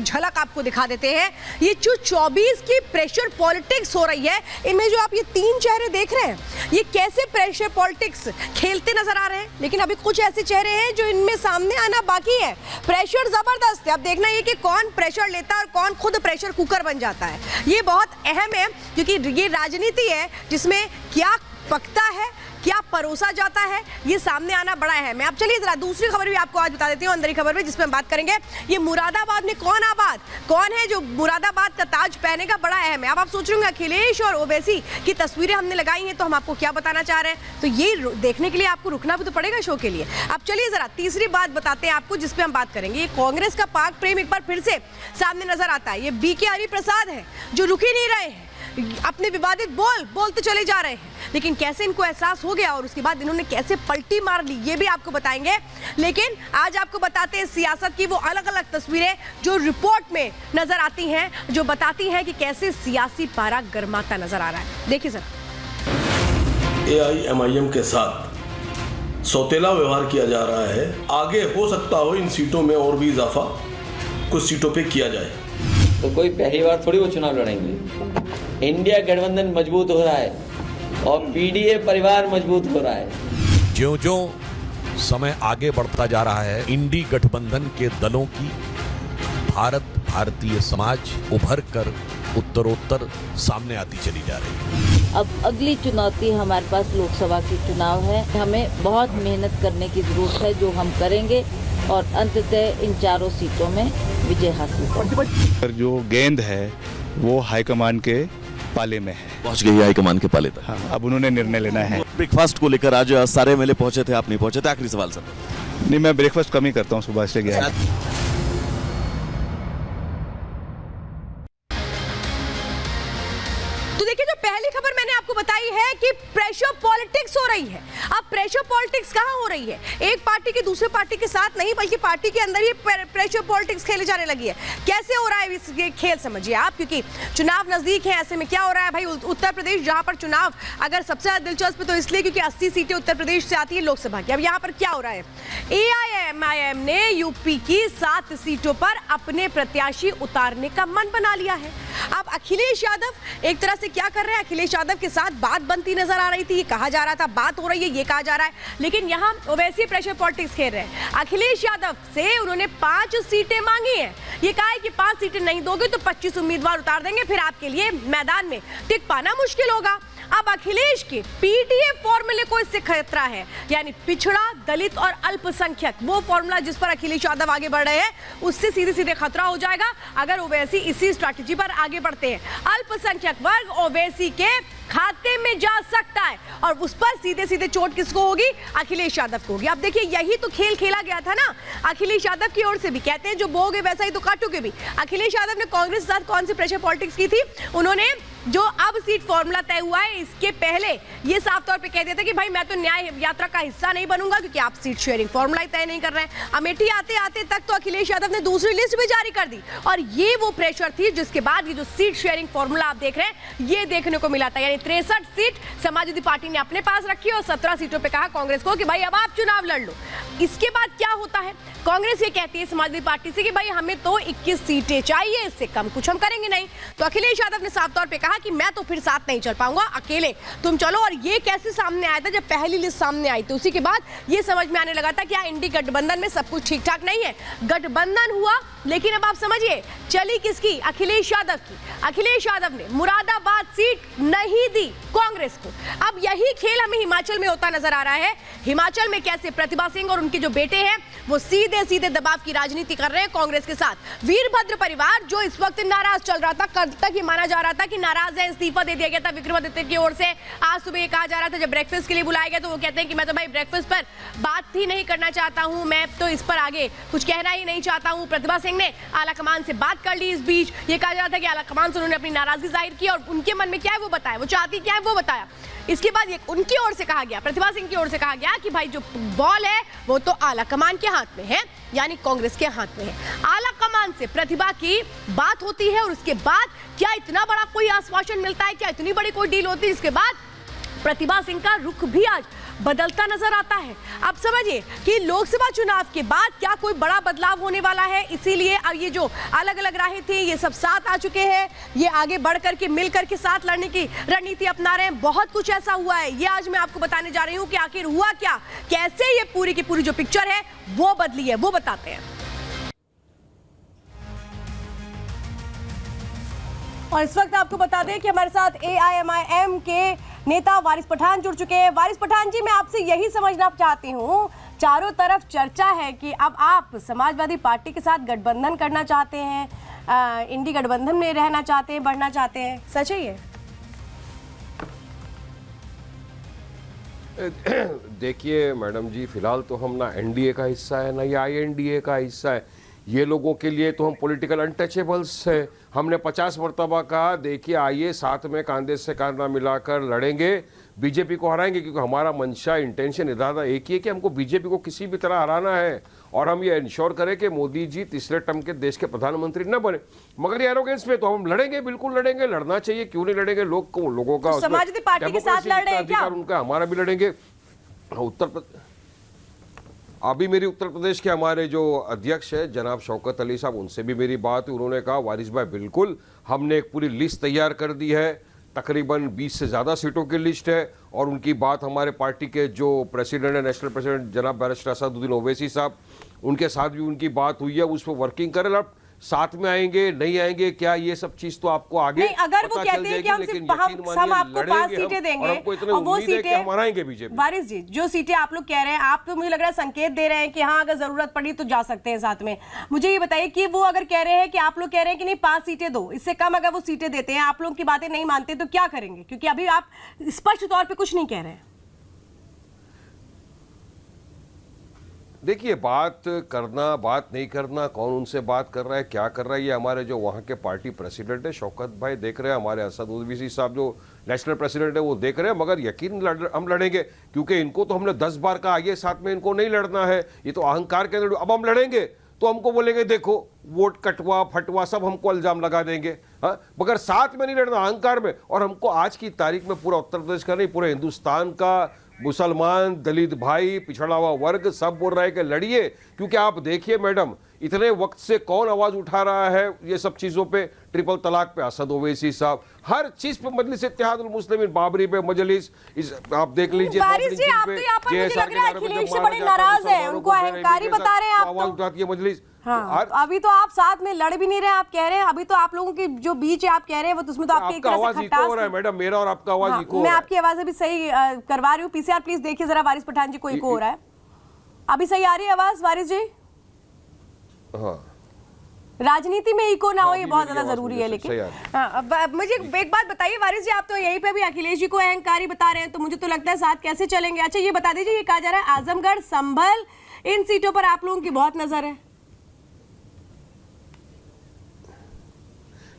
एक झलक आपको दिखा देते हैं। ये जो 24 की प्रेशर पॉलिटिक्स हो रही है, इनमें जो आप ये 3 चेहरे देख रहे हैं, ये कैसे प्रेशर पॉलिटिक्स खेलते नजर आ रहे हैं। लेकिन अभी कुछ ऐसे चेहरे हैं जो इनमें सामने आना बाकी है। प्रेशर जबरदस्त है। अब देखना ये कि कौन प्रेशर लेता है और कौन खुद प्रेशर कुकर बन जाता है। ये बहुत अहम है, क्योंकि ये राजनीति है जिसमें क्या पकता है, क्या परोसा जाता है, ये सामने आना बड़ा अहम है। अब चलिए जरा दूसरी खबर भी आपको आज बता देती हूँ, अंदर की खबर में, जिसमें हम बात करेंगे। ये मुरादाबाद में कौन है जो मुरादाबाद का ताज पहनेगा, बड़ा अहम है। अब आप सोच रहे होंगे अखिलेश और ओवैसी की तस्वीरें हमने लगाई हैं, तो हम आपको क्या बताना चाह रहे हैं, तो ये देखने के लिए आपको रुकना भी तो पड़ेगा शो के लिए। अब चलिए जरा तीसरी बात बताते हैं आपको, जिसपे हम बात करेंगे। ये कांग्रेस का पाक प्रेम एक बार फिर से सामने नजर आता है। ये बीके हरिप्रसाद है जो रुक ही नहीं रहे हैं, अपने विवादित बोलते चले जा रहे हैं। लेकिन कैसे इनको एहसास हो गया और उसके बाद इन्होंने कैसे पलटी मार ली, ये भी आपको बताएंगे। लेकिन आज आपको बताते हैं सियासत की वो अलग अलग तस्वीरें जो रिपोर्ट में नजर आती हैं, जो बताती हैं कि कैसे सियासी पारा गर्माता नजर आ रहा है। देखिए जरा। AIMIM के साथ सौतेला व्यवहार किया जा रहा है। आगे हो सकता हो इन सीटों में और भी इजाफा कुछ सीटों पे किया जाए। तो कोई पहली बार थोड़ी वो चुनाव लड़ेंगे। इंडिया गठबंधन मजबूत हो रहा है और पीडीए परिवार मजबूत हो रहा है। ज्यों-ज्यों समय आगे बढ़ता जा रहा है, इंडी गठबंधन के दलों की भारतीय समाज उभर कर उत्तरोत्तर सामने आती चली जा रही है। अब अगली चुनौती हमारे पास लोकसभा की चुनाव है। हमें बहुत मेहनत करने की जरूरत है, जो हम करेंगे और अंततः इन 4 सीटों में विजय हासिल करेंगे। जो गेंद है वो हाईकमान के पाले में है। पहुंच गई हाईकमान के पाले तक। हाँ, अब उन्होंने निर्णय लेना है। ब्रेकफास्ट को लेकर आज सारे मेले पहुंचे थे, आप नहीं पहुंचे थे। आखिरी सवाल सर। नहीं, मैं ब्रेकफास्ट कम ही करता हूँ सुबह से गया। तो देखिए, जो पहली खबर मैंने आपको बताई है कि प्रेशर पॉलिटिक्स हो रही है। अब प्रेशर पॉलिटिक्स कहां हो रही है? एक पार्टी की दूसरे पार्टी के साथ नहीं, बल्कि पार्टी के अंदर ही प्रेशर पॉलिटिक्स खेले जाने लगी है। कैसे हो रहा है ये खेल, समझिए आप, क्योंकि चुनाव नजदीक है। ऐसे में क्या हो रहा है भाई, उत्तर प्रदेश जहां पर चुनाव अगर सबसे ज्यादा दिलचस्प तो इसलिए क्योंकि 80 सीटें उत्तर प्रदेश से आती है लोकसभा की। अब यहाँ पर क्या हो रहा है, AIMIM ने यूपी की 7 सीटों पर अपने प्रत्याशी उतारने का मन बना लिया है। अब अखिलेश यादव एक तरह से क्या कर रहे हैं, अखिलेश यादव के साथ बात बनती नजर आ रही थी। ये कहा जा रहा था बात हो रही है, ये कहा जा रहा है, लेकिन यहाँ ओवैसी प्रेशर पॉलिटिक्स खेल रहे हैं। अखिलेश यादव से उन्होंने 5 सीटें मांगी हैं। ये कहा है कि 5 सीटें नहीं दोगे तो 25 उम्मीदवार उतार देंगे, फिर आपके लिए मैदान में टिक पाना मुश्किल होगा। अब अखिलेश के पीडीए फॉर्मूले को इससे खतरा है, यानी पिछड़ा, दलित और अल्पसंख्यक, वो फॉर्मूला जिस पर अखिलेश यादव आगे बढ़ रहे हैं, उससे सीधे सीधे खतरा हो जाएगा अगर ओवैसी इसी स्ट्रैटेजी पर आगे बढ़ते हैं। अल्पसंख्यक वर्ग ओवैसी के खाते में जा सकता है और उस पर सीधे सीधे चोट किसको होगी, अखिलेश यादव को होगी। अब देखिए, यही तो खेल खेला गया था ना अखिलेश यादव की ओर से भी। कहते हैं जो बोगे वैसा ही तो काटोगे भी। अखिलेश यादव ने कांग्रेस के साथ कौन सी प्रेशर पॉलिटिक्स की थी? उन्होंने जो अब सीट फॉर्मूला तय हुआ है, इसके पहले ये साफ तौर पे कह देते कि भाई मैं तो न्याय यात्रा का हिस्सा नहीं बनूंगा, क्योंकि आप सीट शेयरिंग फॉर्मूला ही तय नहीं कर रहे हैं। अमेठी आते आते तक तो अखिलेश यादव ने दूसरी लिस्ट भी जारी कर दी, और ये वो प्रेशर थी जिसके बाद ये जो सीट शेयरिंग फॉर्मूला आप देख रहे हैं, ये देखने को मिला था। यानी 63 सीट समाजवादी पार्टी ने अपने पास रखी और 17 सीटों पे कहा कांग्रेस को कि भाई अब आप चुनाव लड़ लो। इसके बाद क्या होता है, कांग्रेस ये कहती है समाजवादी पार्टी से कि भाई हमें तो 21 सीटें चाहिए, इससे कम कुछ हम करेंगे नहीं। तो अखिलेश यादव ने साफ तौर पे कहा कि मैं तो फिर साथ नहीं चल पाऊंगा, अकेले तुम चलो। और ये कैसे सामने आया था, जब पहली लिस्ट सामने आई थी, उसी के बाद ये समझ में आने लगा था कि इंडी गठबंधन में सब कुछ ठीक ठाक नहीं है। गठबंधन हुआ, लेकिन अब आप समझिए चली किसकी, अखिलेश यादव की। अखिलेश यादव ने मुरादाबाद सीट नहीं दी कांग्रेस को। अब यही खेल हमें हिमाचल में होता नजर आ रहा है। हिमाचल में कैसे प्रतिभा सिंह और उनके जो बेटे हैं वो सीधे सीधे दबाव की राजनीति कर रहे हैं कांग्रेस के साथ। वीरभद्र परिवार जो इस वक्त नाराज चल रहा था, कल तक ये माना जा रहा था कि नाराज है, इस्तीफा दे दिया गया था विक्रमादित्य की ओर से। आज सुबह ये कहा जा रहा था जब ब्रेकफास्ट के लिए बुलाया गया तो वो कहते हैं कि मैं तो भाई ब्रेकफास्ट पर बात ही नहीं करना चाहता हूं, मैं तो इस पर आगे कुछ कहना ही नहीं चाहता हूं। प्रतिभा सिंह ने आला कमान से बात कर ली। इस बीच ये कहा जा रहा था कि आला कमान से उन्होंने अपनी नाराजगी जाहिर की और उनके मन में क्या है वो बताया, वो चाहती क्या है वो बताया। इसके बाद ये उनकी ओर से कहा गया, प्रतिभा सिंह की ओर से कहा गया कि भाई जो बॉल है वो तो आला कमान के हाथ में है, यानी कांग्रेस के हाथ में है। आला कमान से प्रतिभा की बात होती है और उसके बाद क्या इतना बड़ा कोई आश्वासन मिलता है, क्या इतनी बड़ी कोई डील होती है, इसके बाद प्रतिभा सिंह का रुख भी आज बदलता नजर आता है। अब समझिए कि लोकसभा चुनाव के बाद क्या कोई बड़ा बदलाव होने वाला है, इसीलिए अब ये जो अलग अलग राहें थी ये सब साथ आ चुके हैं, ये आगे बढ़ करके मिल करके साथ लड़ने की रणनीति अपना रहे हैं। बहुत कुछ ऐसा हुआ है, ये आज मैं आपको बताने जा रही हूं कि आखिर हुआ क्या, कैसे ये पूरी की पूरी जो पिक्चर है वो बदली है, वो बताते हैं। और इस वक्त आपको बता दें कि हमारे साथ AIMIM के नेता वारिस पठान जुड़ चुके हैं। वारिस पठान जी, मैं आपसे यही समझना चाहती हूँ, चारों तरफ चर्चा है कि अब आप समाजवादी पार्टी के साथ गठबंधन करना चाहते हैं, इंडी गठबंधन में रहना चाहते हैं, बढ़ना चाहते हैं, सच है ये? देखिए मैडम जी, फिलहाल तो हम ना NDA का हिस्सा है ना ये INDA का हिस्सा है। ये लोगों के लिए तो हम पॉलिटिकल अनटचेबल्स हैं। हमने 50 मरतबा कहा, देखिए आइए साथ में कंधे से कंधा मिलाकर लड़ेंगे, बीजेपी को हराएंगे, क्योंकि हमारा मंशा, इंटेंशन, इरादा एक ही है कि हमको बीजेपी को किसी भी तरह हराना है और हम ये इंश्योर करें कि मोदी जी तीसरे टर्म के देश के प्रधानमंत्री न बने। मगर ये एरोगेंस में तो हम लड़ेंगे, बिल्कुल लड़ेंगे, लड़ना चाहिए, क्यों नहीं लड़ेंगे। लोगों का समाजवादी पार्टी के साथ लड़ रहे हैं क्या? उनका हमारा भी लड़ेंगे। अभी मेरी उत्तर प्रदेश के हमारे जो अध्यक्ष है जनाब शौकत अली साहब, उनसे भी मेरी बात हुई। उन्होंने कहा वारिस भाई बिल्कुल, हमने एक पूरी लिस्ट तैयार कर दी है, तकरीबन 20 से ज़्यादा सीटों की लिस्ट है। और उनकी बात हमारे पार्टी के जो प्रेसिडेंट है, नेशनल प्रेसिडेंट जनाब बैरिस्टर असदुद्दीन ओवैसी साहब, उनके साथ भी उनकी बात हुई है, उस पर वर्किंग करें। अब साथ में आएंगे नहीं आएंगे क्या, ये सब चीज तो आपको आगे नहीं, अगर वो कहते हैं कि हम सिर्फ हम आपको 5 सीटें देंगे और वो सीटें हम हराएंगे बीजेपी। वारिस जी, जो सीटें आप लोग कह रहे हैं, आप तो मुझे लग रहा है संकेत दे रहे हैं कि हाँ अगर जरूरत पड़ी तो जा सकते हैं साथ में। मुझे ये बताइए कि वो अगर कह रहे हैं कि आप लोग कह रहे हैं कि नहीं 5 सीटें दो, इससे कम अगर वो सीटें देते हैं, आप लोगों की बातें नहीं मानते तो क्या करेंगे? क्योंकि अभी आप स्पष्ट तौर पर कुछ नहीं कह रहे हैं। देखिए, बात करना, बात नहीं करना, कौन उनसे बात कर रहा है, क्या कर रहा है, ये हमारे जो वहाँ के पार्टी प्रेसिडेंट है शौकत भाई देख रहे हैं, हमारे असद ओवैसी साहब जो नेशनल प्रेसिडेंट है वो देख रहे हैं। मगर यकीन हम लड़ेंगे, क्योंकि इनको तो हमने 10 बार कहा आइए साथ में, इनको नहीं लड़ना है, ये तो अहंकार के अंदर। अब हम लड़ेंगे तो हमको बोलेंगे देखो वोट कटवा फटवा सब हमको इल्जाम लगा देंगे, हाँ, मगर साथ में नहीं लड़ना, अहंकार में। और हमको आज की तारीख में पूरा उत्तर प्रदेश का नहीं, पूरे हिंदुस्तान का मुसलमान, दलित भाई, पिछड़ा हुआ वर्ग सब बोल रहा है कि लड़िए। क्योंकि आप देखिए मैडम, इतने वक्त से कौन आवाज उठा रहा है ये सब चीजों पे, ट्रिपल तलाक पे असद ओवैसी साहब, हर चीज पे, मजलिस इत्तेहादुल मुस्लिमीन बाबरी पे मजलिस, आप देख लीजिए। वारिस जी, आप तो यहाँ पर मुझे लग रहा है अखिलेश से बड़े नाराज हैं, उनको अहंकारी बता रहे हैं आप आवाज उठाती है मजलिस। हाँ, अभी तो आप साथ में लड़ भी नहीं रहे, आप कह रहे हैं अभी तो आप लोगों की जो बीच है आप कह रहे हैं वो तो उसमें तो आपकी एक तरह से खटास हो रहा है मैडम, मेरा और आपका आवाज इको हो रहा है। मैं आपकी आवाज अभी सही करवा रही हूँ। पीसीआर प्लीज देखिए जरा, वारिस पठान जी को इको हो रहा है। अभी सही आ रही है आवाज वारिस जी? हाँ, राजनीति में इको ना हो ये बहुत ज्यादा जरूरी है। लेकिन अब मुझे एक बात बताइए वारिस जी, आप तो यहीं पे भी अखिलेश जी को अहंकारी बता रहे हैं, तो मुझे तो लगता है साथ कैसे चलेंगे। अच्छा ये बता दीजिए, ये कहा जा रहा है आजमगढ़, संभल, इन सीटों पर आप लोगों की बहुत नजर है।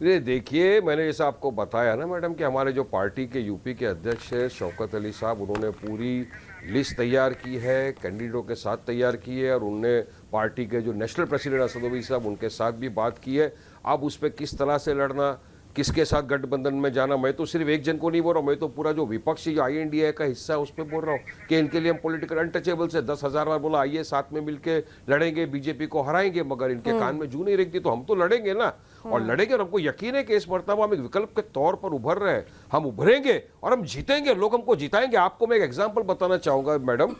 देखिए, मैंने जैसा आपको बताया ना मैडम कि हमारे जो पार्टी के यूपी के अध्यक्ष है शौकत अली साहब, उन्होंने पूरी लिस्ट तैयार की है, कैंडिडेटों के साथ तैयार की है, और उनने पार्टी के जो नेशनल प्रेसिडेंट असद ओवैसी साहब उनके साथ भी बात की है। अब उस पर किस तरह से लड़ना, किसके साथ गठबंधन में जाना, मैं तो सिर्फ एक जन को नहीं बोल रहा हूँ, मैं तो पूरा जो विपक्षी जो INDA का हिस्सा है उस पर बोल रहा हूँ कि इनके लिए हम पॉलिटिकल अनटचेबल से 10,000 बार बोला आइए साथ में मिलके लड़ेंगे, बीजेपी को हराएंगे, मगर इनके कान में जू नहीं रखती, तो हम तो लड़ेंगे ना, और लड़ेंगे। और हमको यकीन है कि इस मर्तबा हम एक विकल्प के तौर पर उभर रहे हैं, हम उभरेंगे और हम जीतेंगे, लोग हमको जिताएंगे। आपको मैं एक एग्जाम्पल बताना चाहूंगा मैडम,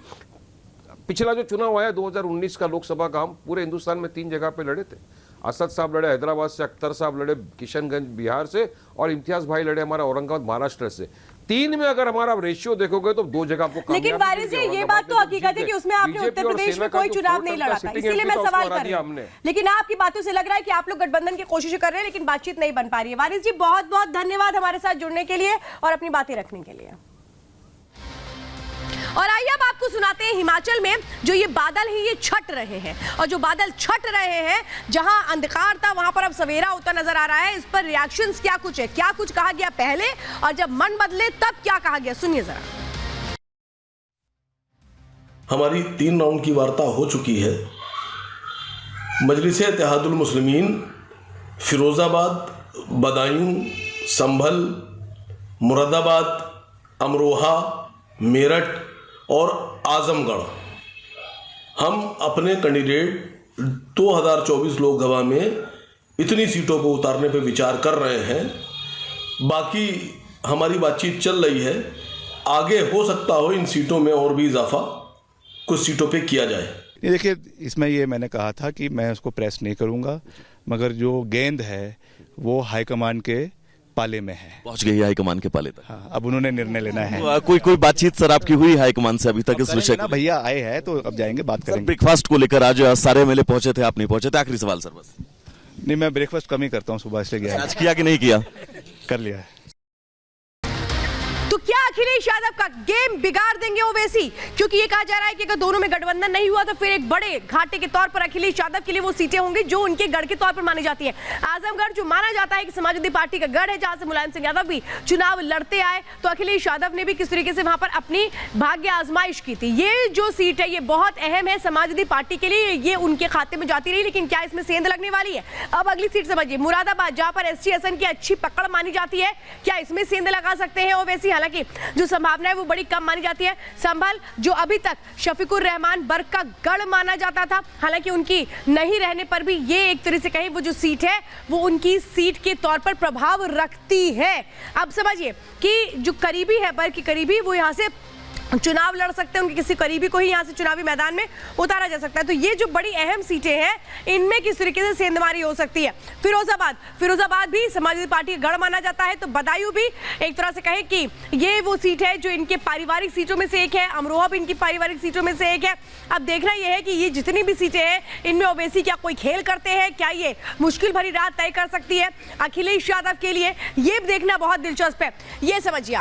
पिछला जो चुनाव आया 2019 का लोकसभा का, हम पूरे हिंदुस्तान में 3 जगह पे लड़े थे। असद साहब लड़े हैदराबाद से, अख्तर साहब लड़े किशनगंज बिहार से, और इम्तियाज भाई लड़े हमारा औरंगाबाद महाराष्ट्र से। 3 में अगर हमारा रेशियो देखोगे तो 2 जगह आपको। लेकिन वारिस जी, ये बात तो हकीकत है कि उसमें आपने उत्तर प्रदेश में कोई चुनाव नहीं लड़ा था, इसीलिए मैं सवाल कर रही हूं। लेकिन आपकी बातों से लग रहा है कि आप लोग गठबंधन की कोशिश कर रहे हैं, लेकिन बातचीत नहीं बन पा रही है। वारिस जी, बहुत बहुत धन्यवाद हमारे साथ जुड़ने के लिए और अपनी बातें रखने के लिए। और आइए अब आपको सुनाते हैं हिमाचल में जो ये बादल हैं ये छट रहे हैं, और जो बादल छट रहे हैं, जहां अंधकार था वहां पर अब सवेरा होता नजर आ रहा है। इस पर रिएक्शंस क्या कुछ है, क्या कुछ कहा गया पहले, और जब मन बदले तब क्या कहा गया, सुनिए जरा। हमारी 3 राउंड की वार्ता हो चुकी है। मजलिस इत्तेहादुल मुस्लिमीन फिरोजाबाद, बदायूं, संभल, मुरादाबाद, अमरोहा, मेरठ और आजमगढ़ हम अपने कैंडिडेट 2024 लोकसभा में इतनी सीटों को उतारने पर विचार कर रहे हैं। बाकी हमारी बातचीत चल रही है, आगे हो सकता हो इन सीटों में और भी इजाफा कुछ सीटों पे किया जाए। ये देखिए, इसमें ये मैंने कहा था कि मैं उसको प्रेस नहीं करूंगा, मगर जो गेंद है वो हाईकमान के पाले में है। पहुंच गई हाईकमान के पाले तक। हाँ, अब उन्होंने निर्णय लेना है। कोई बातचीत सर आपकी हुई हाईकमान से अभी तक इस विषय ना, भैया आए हैं तो अब जाएंगे, बात सर करेंगे। ब्रेकफास्ट को लेकर आज सारे एमएलए पहुंचे थे, आप नहीं पहुंचे थे, आखिरी सवाल सर बस। नहीं, मैं ब्रेकफास्ट कम ही करता हूँ, सुबह से गया आज किया कि नहीं किया? कर लिया है। तो क्या अखिलेश यादव का गेम बिगाड़ देंगे ओवैसी? क्योंकि ये कहा जा रहा है कि अगर दोनों में गठबंधन नहीं हुआ तो फिर एक बड़े घाटे के तौर पर अखिलेश यादव के लिए वो सीटें होंगी जो उनके गढ़ के तौर पर मानी जाती है। आजमगढ़ जो माना जाता है कि समाजवादी पार्टी का गढ़ है, जहां से मुलायम सिंह यादव भी चुनाव लड़ते आए, तो अखिलेश यादव ने भी किस तरीके से वहां पर अपनी भाग्य आजमाइश की थी। ये जो सीट है ये बहुत अहम है समाजवादी पार्टी के लिए, ये उनके खाते में जाती रही, लेकिन क्या इसमें सेंध लगने वाली है? अब अगली सीट समझिए, मुरादाबाद, जहां पर एसटी हसन की अच्छी पकड़ मानी जाती है, क्या इसमें सेंध लगा सकते हैं ओवैसी? हालांकि जो संभावना है वो बड़ी कम मानी जाती है। संभल जो अभी तक शफीकुर रहमान बर्ग का गढ़ माना जाता था, हालांकि उनकी नहीं रहने पर भी ये एक तरह से कहें वो जो सीट है वो उनकी सीट के तौर पर प्रभाव रखती है। अब समझिए कि जो करीबी है, बर्ग की करीबी, वो यहां से चुनाव लड़ सकते हैं, उनके किसी करीबी को ही यहां से चुनावी मैदान में उतारा जा सकता है। तो ये जो बड़ी अहम सीटें हैं, इनमें किस तरीके से सेंधमारी हो सकती है। फिरोजाबाद भी समाजवादी पार्टी का गढ़ माना जाता है, तो बदायूं भी एक तरह से कहे कि ये वो सीट है जो इनके पारिवारिक सीटों में से एक है। अमरोहा भी इनकी पारिवारिक सीटों में से एक है। अब देखना यह है कि ये जितनी भी सीटें हैं इनमें ओवैसी क्या कोई खेल करते हैं, क्या ये मुश्किल भरी रात तय कर सकती है अखिलेश यादव के लिए? ये देखना बहुत दिलचस्प है। ये समझिए।